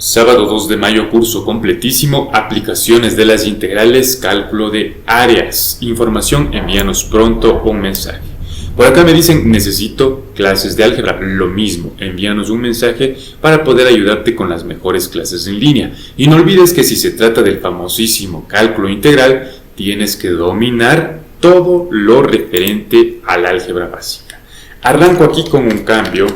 Sábado 2 de mayo, curso completísimo, aplicaciones de las integrales, cálculo de áreas. Información, envíanos pronto un mensaje. Por acá me dicen, necesito clases de álgebra. Lo mismo, envíanos un mensaje para poder ayudarte con las mejores clases en línea. Y no olvides que si se trata del famosísimo cálculo integral, tienes que dominar todo lo referente al álgebra básica. Arranco aquí con un cambio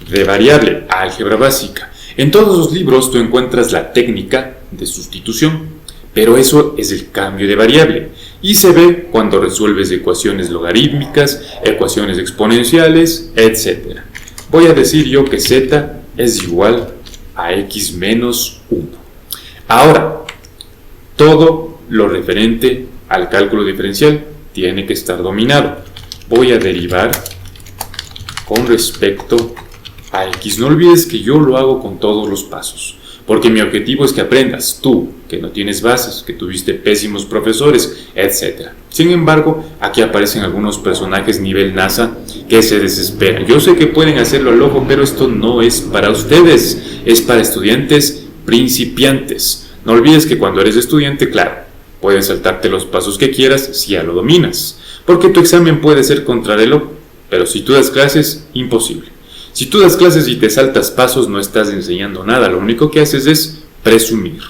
de variable a álgebra básica. En todos los libros tú encuentras la técnica de sustitución, pero eso es el cambio de variable y se ve cuando resuelves ecuaciones logarítmicas, ecuaciones exponenciales, etc. Voy a decir yo que z es igual a x menos 1. Ahora, todo lo referente al cálculo diferencial tiene que estar dominado. Voy a derivar con respecto a x. No olvides que yo lo hago con todos los pasos, porque mi objetivo es que aprendas tú, que no tienes bases, que tuviste pésimos profesores, etc. Sin embargo, aquí aparecen algunos personajes nivel NASA que se desesperan. Yo sé que pueden hacerlo al ojo, pero esto no es para ustedes, es para estudiantes principiantes. No olvides que cuando eres estudiante, claro, puedes saltarte los pasos que quieras si ya lo dominas, porque tu examen puede ser contrarreloj, pero si tú das clases, imposible. Si tú das clases y te saltas pasos, no estás enseñando nada, lo único que haces es presumir.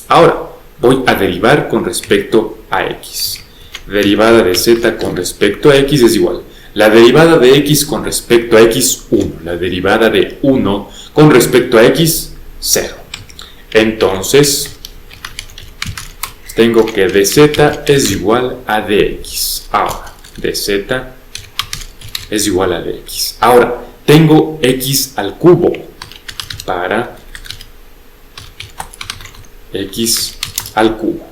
Ahora, voy a derivar con respecto a x. Derivada de z con respecto a x es igual. La derivada de x con respecto a x, 1. La derivada de 1 con respecto a x, 0. Entonces, tengo que dz es igual a dx. Ahora, dz es igual a dx. Ahora, tengo x al cubo para x al cubo.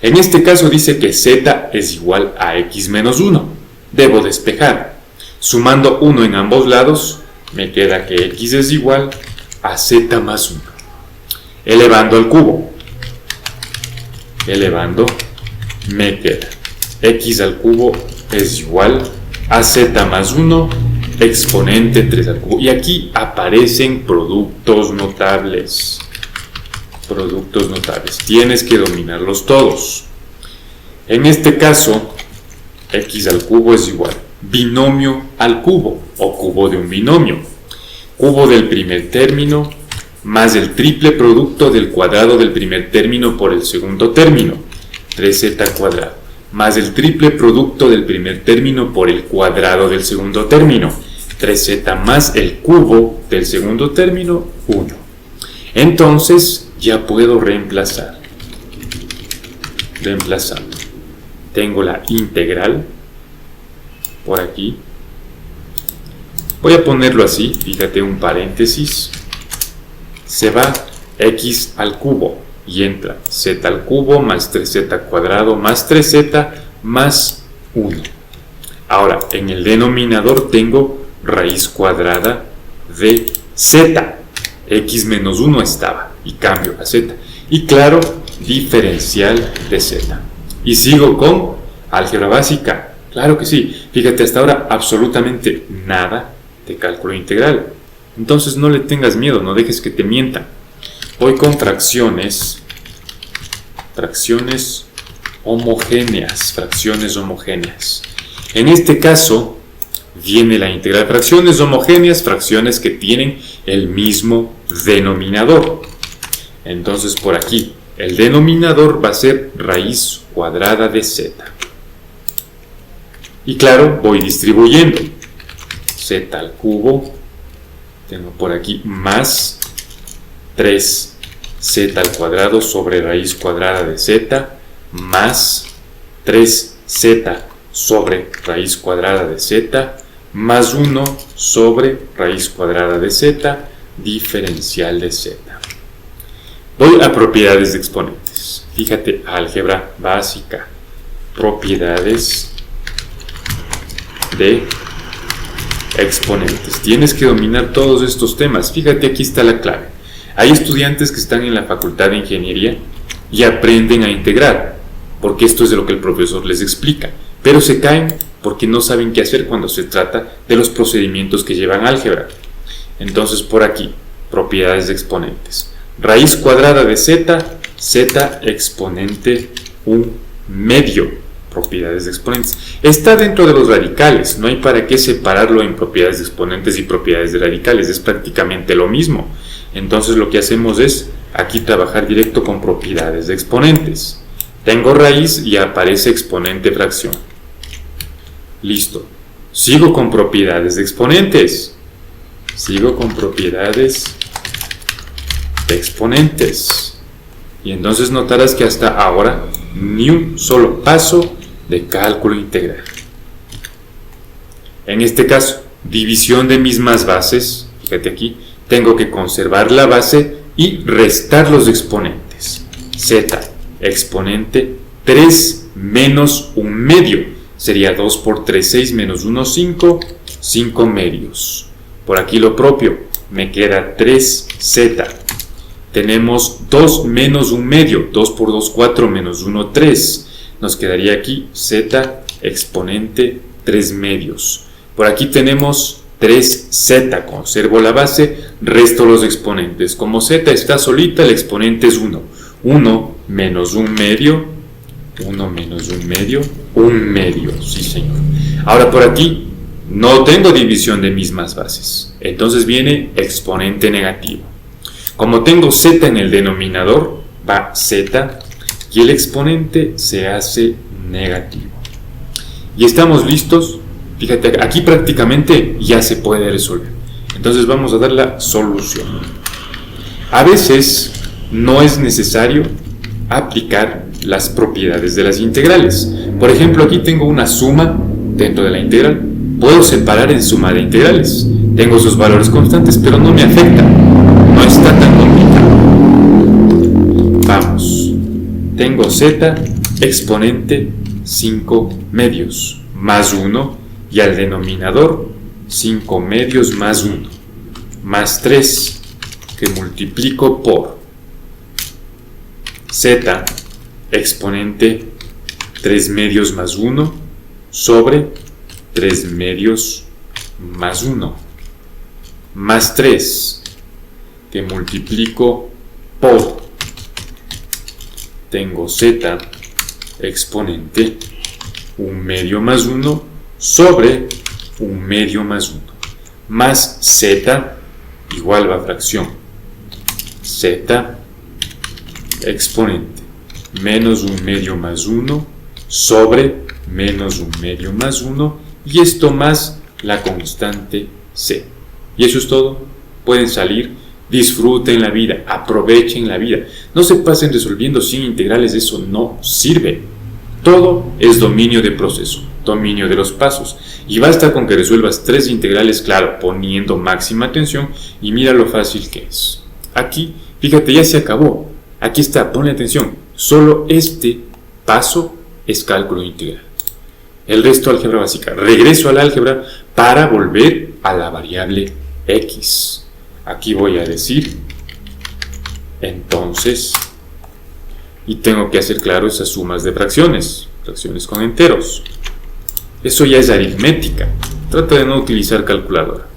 En este caso dice que z es igual a x menos 1. Debo despejar. Sumando 1 en ambos lados, me queda que x es igual a z más 1. Elevando al cubo. Elevando, me queda x al cubo es igual a z más 1 exponente 3 al cubo. Y aquí aparecen productos notables. Productos notables. Tienes que dominarlos todos. En este caso, x al cubo es igual binomio al cubo o cubo de un binomio. Cubo del primer término más el triple producto del cuadrado del primer término por el segundo término. 3z cuadrado. Más el triple producto del primer término por el cuadrado del segundo término. 3z más el cubo del segundo término, 1. Entonces ya puedo reemplazar. Reemplazando. Tengo la integral por aquí. Voy a ponerlo así, fíjate, un paréntesis. Se va x al cubo y entra z al cubo más 3z cuadrado más 3z más 1. Ahora, en el denominador tengo raíz cuadrada de z. X menos 1 estaba y cambio a z. Y claro, diferencial de z. Y sigo con álgebra básica. Claro que sí. Fíjate, hasta ahora absolutamente nada de cálculo integral. Entonces no le tengas miedo, no dejes que te mientan. Voy con fracciones. Fracciones homogéneas. Fracciones homogéneas. En este caso viene la integral. Fracciones homogéneas, fracciones que tienen el mismo denominador. Entonces por aquí el denominador va a ser raíz cuadrada de z. Y claro, voy distribuyendo. Z al cubo, tengo por aquí más 3z al cuadrado sobre raíz cuadrada de z más 3z sobre raíz cuadrada de z más 1 sobre raíz cuadrada de z diferencial de z. Voy a propiedades de exponentes. Fíjate, álgebra básica, propiedades de exponentes. Tienes que dominar todos estos temas. Fíjate, aquí está la clave. Hay estudiantes que están en la facultad de ingeniería y aprenden a integrar, porque esto es de lo que el profesor les explica, pero se caen porque no saben qué hacer cuando se trata de los procedimientos que llevan álgebra. Entonces por aquí propiedades de exponentes. Raíz cuadrada de z, z exponente 1/2, propiedades de exponentes. Está dentro de los radicales, no hay para qué separarlo en propiedades de exponentes y propiedades de radicales, es prácticamente lo mismo. Entonces lo que hacemos es aquí trabajar directo con propiedades de exponentes. Tengo raíz y aparece exponente fracción. Listo. Sigo con propiedades de exponentes. Sigo con propiedades de exponentes. Y entonces notarás que hasta ahora ni un solo paso de cálculo integral. En este caso, división de mismas bases. Fíjate aquí, tengo que conservar la base y restar los exponentes. Z exponente 3 menos 1/2. Sería 2 por 3, 6 menos 1, 5, 5/2. Por aquí lo propio, me queda 3z. Tenemos 2 menos 1/2, 2 por 2, 4 menos 1, 3. Nos quedaría aquí z exponente 3/2. Por aquí tenemos 3z, conservo la base, resto los exponentes. Como z está solita, el exponente es 1. 1 menos 1/2, 1 menos 1/2, 1/2, sí señor. Ahora por aquí no tengo división de mismas bases, entonces viene exponente negativo. Como tengo z en el denominador, va z y el exponente se hace negativo. Y estamos listos. Fíjate, aquí prácticamente ya se puede resolver. Entonces vamos a dar la solución. A veces no es necesario aplicar las propiedades de las integrales. Por ejemplo, aquí tengo una suma dentro de la integral. Puedo separar en suma de integrales. Tengo sus valores constantes, pero no me afecta. No está tan complicado. Vamos. Tengo z exponente 5/2 más 1 y al denominador 5/2 más 1 más 3 que multiplico por z exponente 3/2 más 1 sobre 3/2 más 1 más 3 que multiplico por, tengo z exponente 1/2 más 1 sobre 1/2 más 1 más z igual a fracción z exponente menos 1/2 más 1 sobre menos 1/2 más 1 y esto más la constante c. Y eso es todo. Pueden salir, disfruten la vida, aprovechen la vida. No se pasen resolviendo sin integrales, eso no sirve. Todo es dominio de proceso, dominio de los pasos. Y basta con que resuelvas 3 integrales, claro, poniendo máxima atención y mira lo fácil que es. Aquí, fíjate, ya se acabó. Aquí está, ponle atención. Solo este paso es cálculo integral. El resto álgebra básica. Regreso al álgebra para volver a la variable x. Aquí voy a decir, entonces, y tengo que hacer claro esas sumas de fracciones, fracciones con enteros. Eso ya es aritmética. Trata de no utilizar calculadora.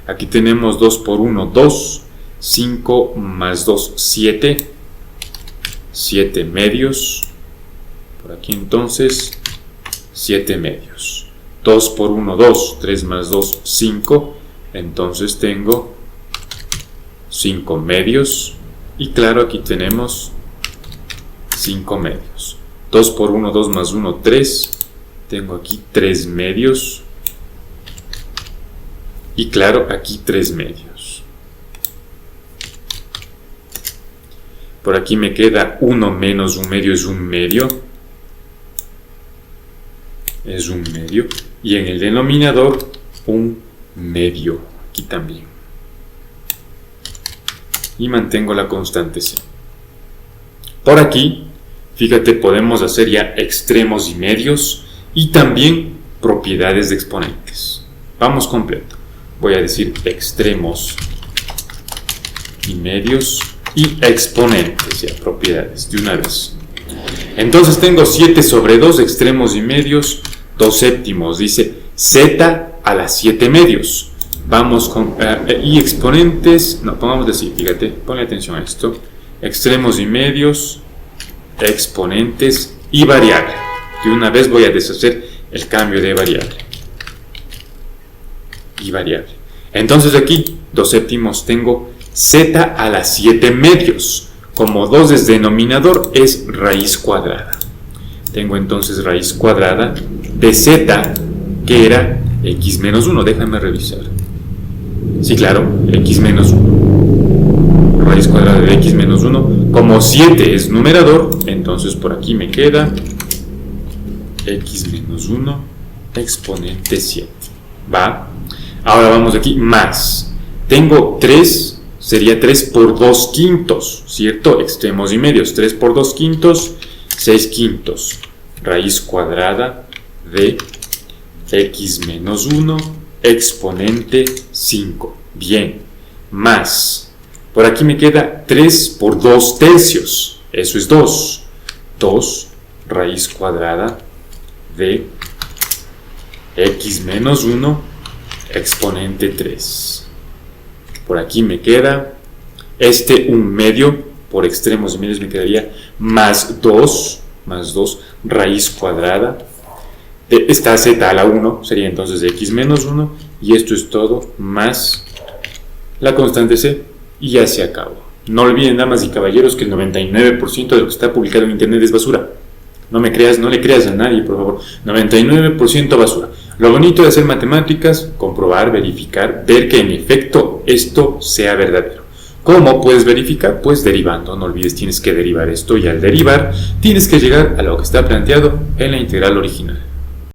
Aquí tenemos 2 por 1, 2, 5 más 2, 7, 7/2. Por aquí entonces, 7/2. 2 por 1, 2, 3 más 2, 5. Entonces tengo 5/2. Y claro, aquí tenemos 5/2. 2 por 1, 2 más 1, 3. Tengo aquí 3/2. Y claro, aquí 3/2. Por aquí me queda 1 menos 1/2 es 1/2. Es 1/2. Y en el denominador, 1/2. Aquí también. Y mantengo la constante c. Por aquí, fíjate, podemos hacer ya extremos y medios y también propiedades de exponentes. Vamos completo. Voy a decir extremos y medios y exponentes, ya propiedades, de una vez. Entonces tengo 7 sobre 2 extremos y medios, 2 séptimos. Dice z a las 7/2. Vamos con y exponentes, no, pongamos así, fíjate, ponle atención a esto, extremos y medios, exponentes y variable. De una vez voy a deshacer el cambio de variable y variable. Entonces aquí, 2/7 tengo z a la 7 medios. Como 2 es denominador, es raíz cuadrada. Tengo entonces raíz cuadrada de z, que era x menos 1. Déjame revisar. Sí, claro, x menos 1. Raíz cuadrada de x menos 1. Como 7 es numerador, entonces por aquí me queda x menos 1 exponente 7. ¿Va? Ahora vamos aquí, más. Tengo 3, sería 3 por 2 quintos, ¿cierto? Extremos y medios. 3 por 2 quintos, 6 quintos. Raíz cuadrada de x menos 1 exponente 5. Bien, más. Por aquí me queda 3 por 2 tercios. Eso es 2. 2 raíz cuadrada de x menos 1 exponente 3. Por aquí me queda 1 medio, por extremos y medios me quedaría más 2 raíz cuadrada de esta z a la 1, sería entonces de x menos 1, y esto es todo, más la constante c, y ya se acabó. No olviden, damas y caballeros, que el 99% de lo que está publicado en internet es basura. No me creas, no le creas a nadie, por favor. 99% basura. Lo bonito de hacer matemáticas, comprobar, verificar, ver que en efecto esto sea verdadero. ¿Cómo puedes verificar? Pues derivando. No olvides, tienes que derivar esto, y al derivar tienes que llegar a lo que está planteado en la integral original.